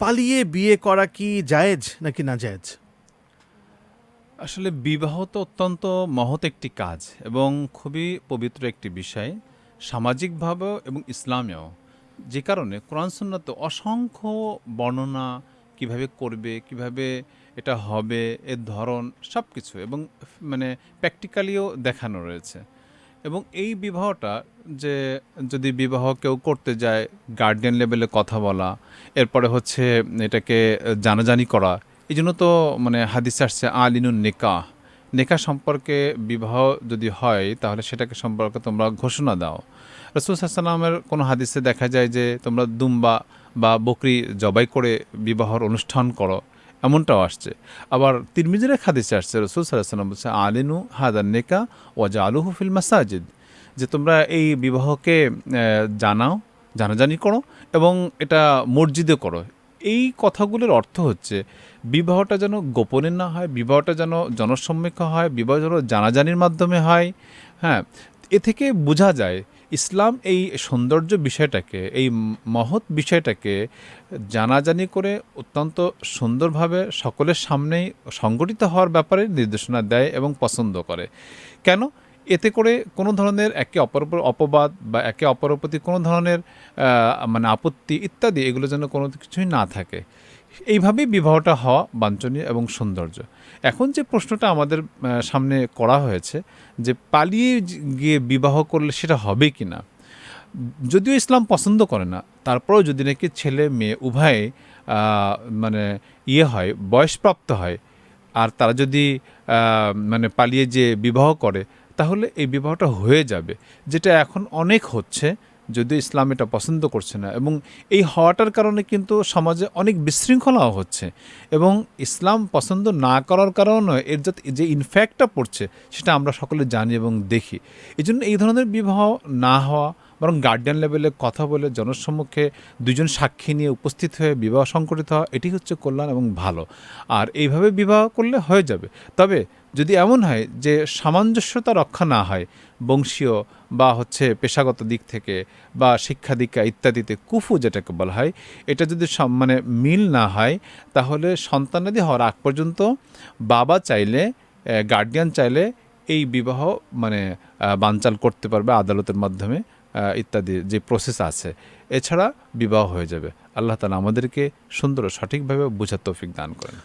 পালিয়ে বিয়ে করা কি জায়েজ নাকি না জায়েজ? আসলে বিবাহ তো অত্যন্ত মহৎ একটি কাজ এবং খুবই পবিত্র একটি বিষয়, সামাজিকভাবেও এবং ইসলামেও। যে কারণে কোরআন সুন্নাতে অসংখ্য বর্ণনা কিভাবে করবে, কিভাবে এটা হবে, এর ধরন সব কিছু এবং মানে প্র্যাকটিক্যালিও দেখানো রয়েছে। এবং এই বিবাহটা যে যদি বিবাহ কেউ করতে যায়, গার্ডিয়ান লেভেলে কথা বলা, এরপরে হচ্ছে এটাকে জানাজানি করা, এই জন্য তো মানে হাদিস আসছে আলিনুন নিকাহ, নেকাহ সম্পর্কে বিবাহ যদি হয় তাহলে সেটাকে সম্পর্কে তোমরা ঘোষণা দাও। রসুল সাল্লামের কোনো হাদিসে দেখা যায় যে তোমরা দুম্বা বা বকরি জবাই করে বিবাহর অনুষ্ঠান করো, এমনটাও আসছে। আবার তিরমিজির এক হাদিসে আসছে রসুল সাল্লাহ সাল্লাম বলছে আলিনু হাদান নেকা ওয়াজা আলুহু ফিল মাসাজিদ, যে তোমরা এই বিবাহকে জানাও, জানাজানি করো এবং এটা মসজিদে করো। এই কথাগুলোর অর্থ হচ্ছে বিবাহটা যেন গোপনে না হয়, বিবাহটা যেন জনসম্মুখে হয়, বিবাহ যেন জানাজানির মাধ্যমে হয়। হ্যাঁ, এ থেকে বোঝা যায় ইসলাম এই সৌন্দর্য বিষয়টাকে, এই মহৎ বিষয়টাকে জানাজানি করে অত্যন্ত সুন্দরভাবে সকলের সামনেই সংগঠিত হওয়ার ব্যাপারে নির্দেশনা দেয় এবং পছন্দ করে। কেন? এতে করে কোনো ধরনের একে অপর উপর অপবাদ বা একে অপরের প্রতি কোনো ধরনের মানে আপত্তি ইত্যাদি এগুলো যেন কোনো কিছুই না থাকে। এইভাবেই বিবাহটা হওয়া বাঞ্ছনীয় এবং সৌন্দর্য। এখন যে প্রশ্নটা আমাদের সামনে করা হয়েছে যে পালিয়ে গিয়ে বিবাহ করলে সেটা হবে কি না, যদিও ইসলাম পছন্দ করে না, তারপরেও যদি নাকি ছেলে মেয়ে উভয়ে মানে হয়, বয়সপ্রাপ্ত হয়, আর তারা যদি মানে পালিয়ে যে বিবাহ করে, তাহলে এই বিবাহটা হয়ে যাবে, যেটা এখন অনেক হচ্ছে, যদিও ইসলাম এটা পছন্দ করছে না। এবং এই হওয়াটার কারণে কিন্তু সমাজে অনেক বিশৃঙ্খলাও হচ্ছে এবং ইসলাম পছন্দ না করার কারণে এর যে ইনফ্যাক্টটা পড়ছে সেটা আমরা সকলে জানি এবং দেখি। এই জন্য এই ধরনের বিবাহ না হওয়া, বরং গার্ডিয়ান লেভেলে কথা বলে জনসম্মুখে দুজন সাক্ষী নিয়ে উপস্থিত হয়ে বিবাহ সংগঠিত হওয়া, এটি হচ্ছে কল্যাণ এবং ভালো। আর এইভাবে বিবাহ করলে হয়ে যাবে। তবে যদি এমন হয় যে সামঞ্জস্যতা রক্ষা না হয়, বংশীয় বা হচ্ছে পেশাগত দিক থেকে বা শিক্ষা দীক্ষা ইত্যাদিতে কুফু যেটাকে বলা হয়, এটা যদি মানে মিল না হয়, তাহলে সন্তানাদি হওয়ার আগ পর্যন্ত বাবা চাইলে, গার্ডিয়ান চাইলে এই বিবাহ মানে বানচাল করতে পারবে আদালতের মাধ্যমে ইত্যাদি যে প্রসেস আছে। এছাড়া বিবাহ হয়ে যাবে। আল্লাহ তাআলা আমাদেরকে সুন্দর ও সঠিকভাবে বোঝার তৌফিক দান করেন।